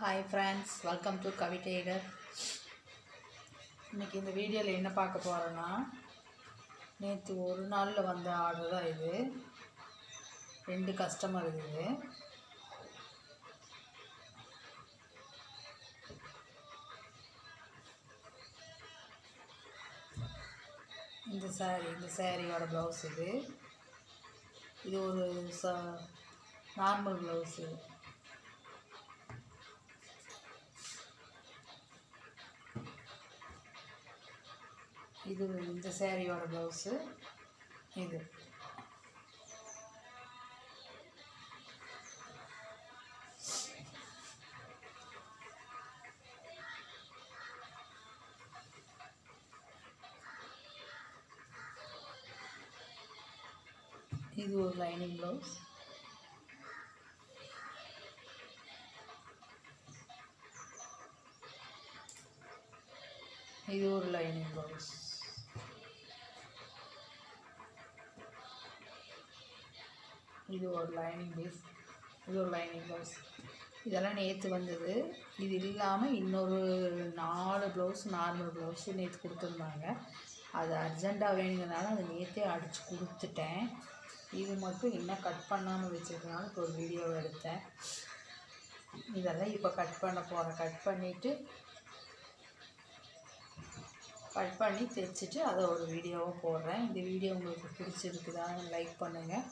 Hi friends, welcome to Kavi tailor. இன்றைக்கி இந்த வீடியோவில் என்ன பார்க்க போகிறோன்னா, நேற்று ஒரு நாளில் வந்த ஆர்டர் தான் இது. 2 கஸ்டமர் இருக்குது. இந்த சாரியோட ப்ளவுஸ் இது ஒரு நார்மல் ப்ளவுஸு. இது இந்த சாரியோட ப்ளவுஸு. இது இது ஒரு லைனிங் ப்ளவுஸ். இது ஒரு லைனிங் ப்ளவுஸ். இது ஒரு லைனிங் பீஸ். இது ஒரு லைனிங் ப்ளவுஸ். இதெல்லாம் நேற்று வந்தது. இது இல்லாமல் இன்னொரு 4 ப்ளவுஸ் நார்மல் ப்ளவுஸு நேற்று கொடுத்துருந்தாங்க. அது அர்ஜெண்ட்டாக வேணுங்கிறதுனால அதை நேற்றே அடித்து கொடுத்துட்டேன். இது மட்டும் இன்னும் கட் பண்ணாமல் வச்சுருக்கனால இப்போ ஒரு வீடியோவை எடுத்தேன். இதெல்லாம் இப்போ கட் பண்ண போகிறேன். கட் பண்ணி தைச்சிட்டு அதை ஒரு வீடியோவை போடுறேன். இந்த வீடியோ உங்களுக்கு பிடிச்சிருக்குதா லைக் பண்ணுங்கள்.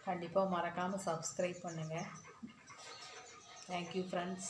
கண்டிப்பாக மறக்காமல் சப்ஸ்கிரைப் பண்ணுங்கள். Thank you friends.